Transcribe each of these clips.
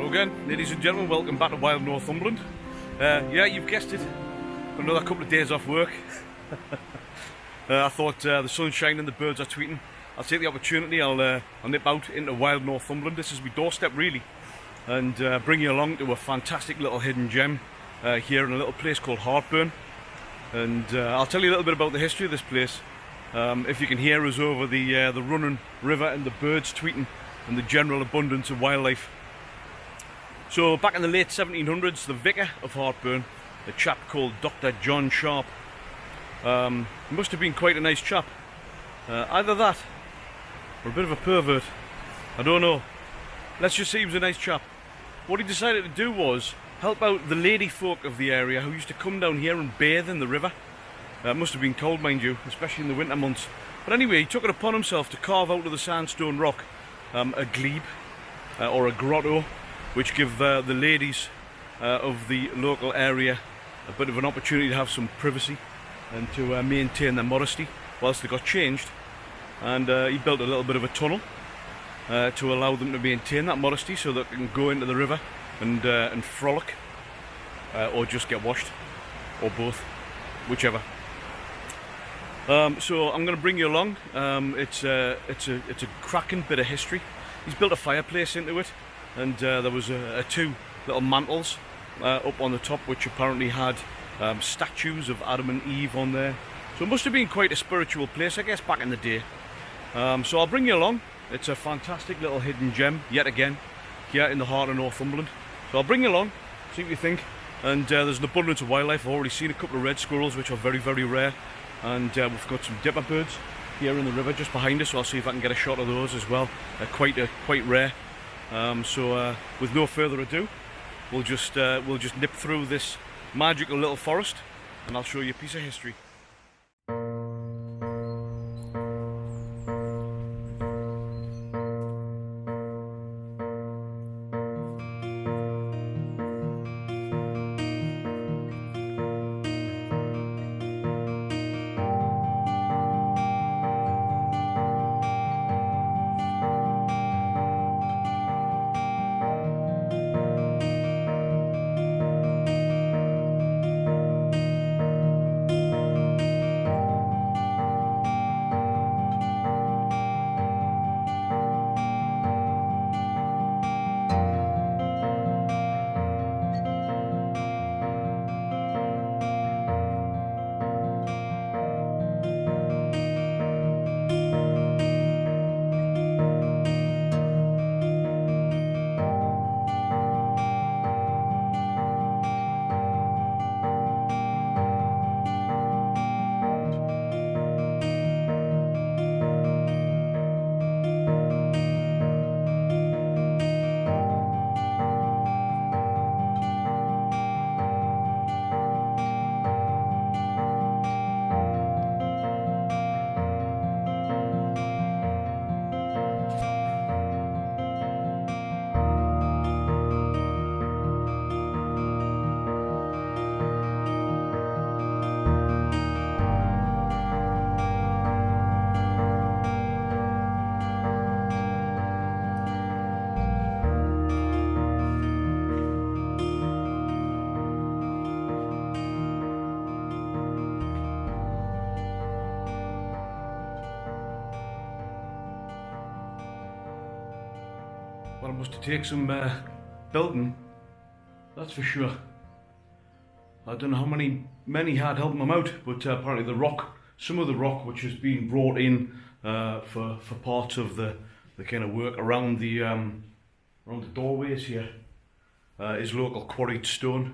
Hello again, ladies and gentlemen, welcome back to Wild Northumberland. Yeah, you've guessed it, another couple of days off work. I thought the sun's shining, the birds are tweeting. I'll take the opportunity, I'll nip out into Wild Northumberland. This is my doorstep really, and bring you along to a fantastic little hidden gem here in a little place called Hartburn. And I'll tell you a little bit about the history of this place. If you can hear us over the running river and the birds tweeting and the general abundance of wildlife. So back in the late 1700s, the vicar of Hartburn, a chap called Dr. John Sharp, must have been quite a nice chap. Either that or a bit of a pervert, I don't know. Let's just say he was a nice chap. What he decided to do was help out the lady folk of the area who used to come down here and bathe in the river. It must have been cold, mind you, especially in the winter months. But anyway, he took it upon himself to carve out of the sandstone rock a glebe or a grotto, which give the ladies of the local area a bit of an opportunity to have some privacy and to maintain their modesty whilst they got changed. And he built a little bit of a tunnel to allow them to maintain that modesty so that they can go into the river and frolic or just get washed, or both, whichever. So I'm going to bring you along. It's a cracking bit of history. He's built a fireplace into it, and there was two little mantles up on the top which apparently had statues of Adam and Eve on there. So it must have been quite a spiritual place, I guess, back in the day. So I'll bring you along. It's a fantastic little hidden gem, yet again, here in the heart of Northumberland. So I'll bring you along, see what you think. And there's an abundance of wildlife. I've already seen a couple of red squirrels, which are very, very rare. And we've got some dipper birds here in the river just behind us, so I'll see if I can get a shot of those as well. They're quite rare. So with no further ado, we'll just nip through this magical little forest, and I'll show you a piece of history. Well, it must take some building, that's for sure. I don't know how many had helping them out, but apparently the rock, some of the rock which has been brought in for parts of the kind of work around the doorways here is local quarried stone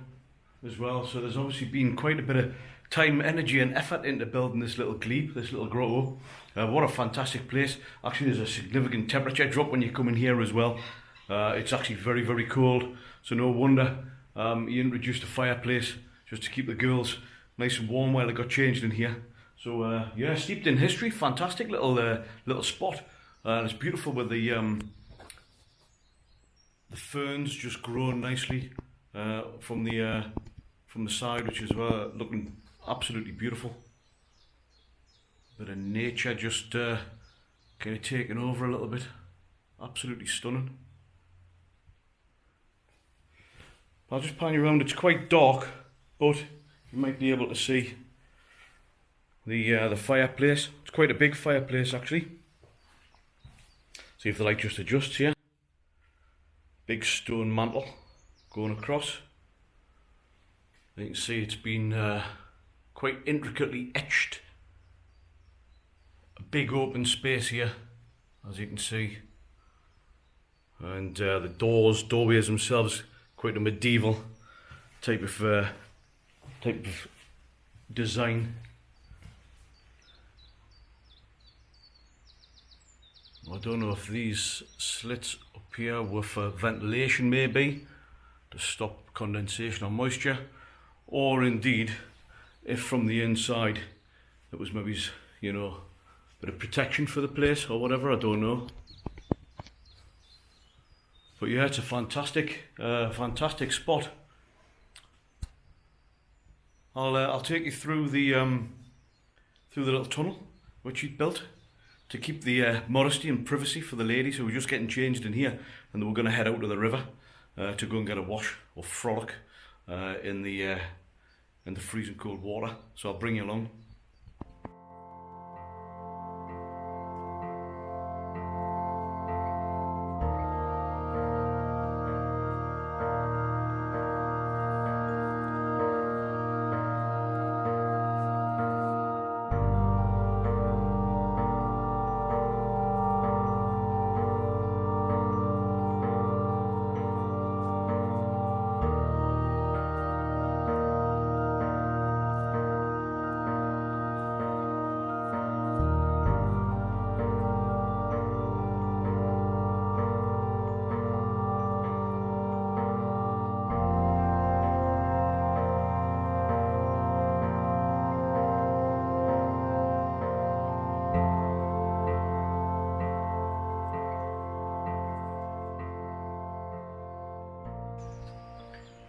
as well. So there's obviously been quite a bit of time, energy and effort into building this little glebe, this little grotto. What a fantastic place. Actually, there's a significant temperature drop when you come in here as well. It's actually very, very cold, so no wonder he introduced a fireplace just to keep the girls nice and warm while they got changed in here. So yeah, steeped in history, fantastic little spot. It's beautiful with the ferns just growing nicely from the side, which is looking absolutely beautiful. Bit of nature just kind of taking over a little bit. Absolutely stunning. I'll just pan you around. It's quite dark, but you might be able to see the fireplace. It's quite a big fireplace actually. See if the light just adjusts here. Big stone mantle going across. You can see it's been quite intricately etched. A big open space here, as you can see. And the doorways themselves, quite a medieval type of design. I don't know if these slits up here were for ventilation maybe, to stop condensation or moisture, or indeed if from the inside it was maybe, you know, a bit of protection for the place or whatever, I don't know. But yeah, it's a fantastic spot. I'll take you through the little tunnel which he'd built to keep the modesty and privacy for the ladies who were just getting changed in here, and they were going to head out to the river to go and get a wash or frolic in the freezing cold water. So I'll bring you along.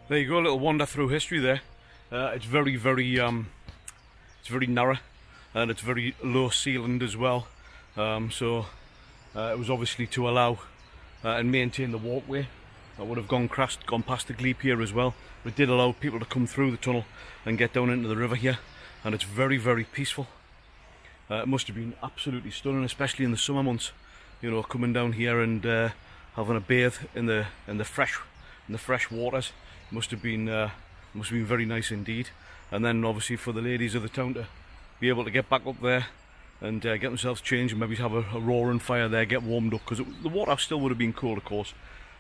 There you go, a little wander through history there. It's very narrow, and it's very low ceilinged as well. So it was obviously to allow and maintain the walkway that would have gone past the glebe here as well. But it did allow people to come through the tunnel and get down into the river here, and it's very peaceful. It must have been absolutely stunning, especially in the summer months. You know, coming down here and having a bathe in the fresh waters. Must have been very nice indeed. And then obviously for the ladies of the town to be able to get back up there and get themselves changed and maybe have a roaring fire there, get warmed up, because the water still would have been cold of course,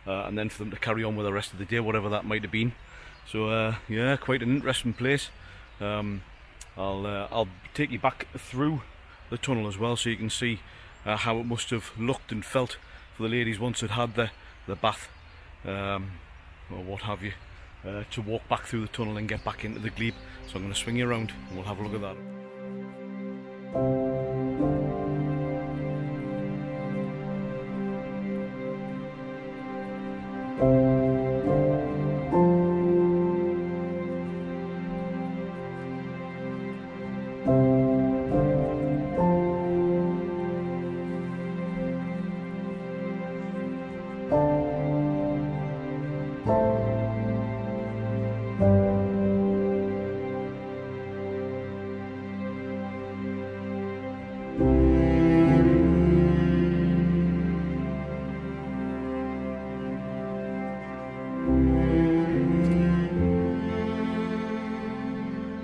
and then for them to carry on with the rest of the day, whatever that might have been. So yeah, quite an interesting place. I'll take you back through the tunnel as well so you can see how it must have looked and felt for the ladies once they'd had the bath or what have you. To walk back through the tunnel and get back into the glebe. So I'm going to swing you around and we'll have a look at that.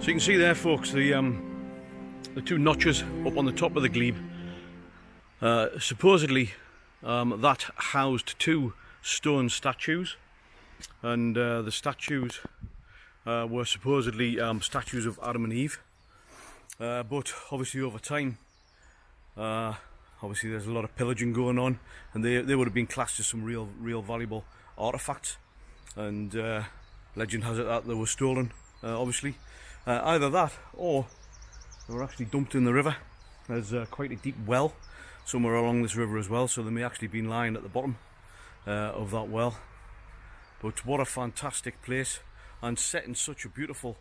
So you can see there, folks, the two notches up on the top of the glebe. Supposedly that housed two stone statues, and the statues were supposedly statues of Adam and Eve. But obviously over time, obviously there's a lot of pillaging going on, and they would have been classed as some real valuable artifacts. And legend has it that they were stolen, obviously. Either that, or they were actually dumped in the river. There's quite a deep well somewhere along this river as well, so they may actually been lying at the bottom of that well. But what a fantastic place, and set in such a beautiful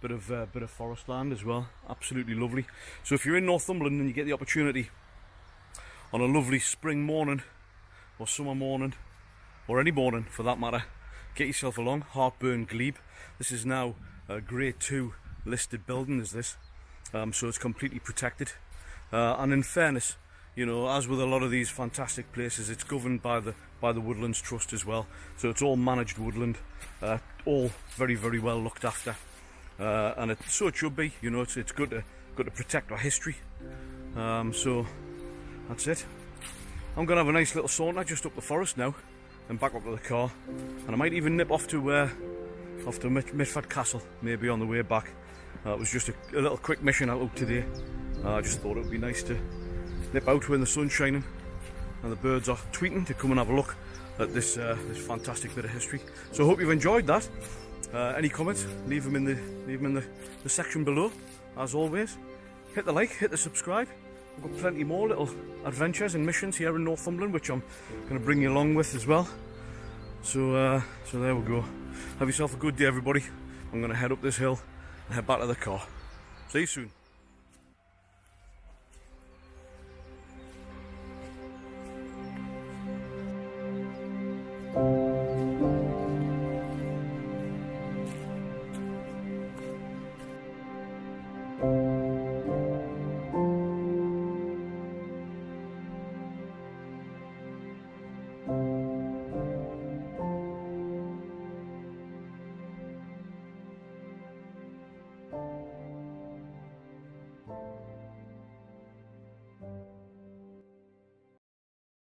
bit of forest land as well. Absolutely lovely. So if you're in Northumberland and you get the opportunity on a lovely spring morning or summer morning, or any morning for that matter, get yourself along. Hartburn Glebe. This is now a Grade 2 listed building, is this. So it's completely protected. And in fairness, you know, as with a lot of these fantastic places, it's governed by the Woodlands Trust as well. So it's all managed woodland, all very, very well looked after. And so it should be. You know, it's good to protect our history. So that's it. I'm gonna have a nice little saunter just up the forest now, and back up to the car, and I might even nip off to Mitford Castle maybe on the way back. It was just a little quick mission out today. I just thought it would be nice to nip out when the sun's shining and the birds are tweeting to come and have a look at this fantastic bit of history. So I hope you've enjoyed that. Any comments, leave them in the section below. As always, hit the like, hit the subscribe. We've got plenty more little adventures and missions here in Northumberland, which I'm going to bring you along with as well. So there we go. Have yourself a good day, everybody. I'm going to head up this hill and head back to the car. See you soon.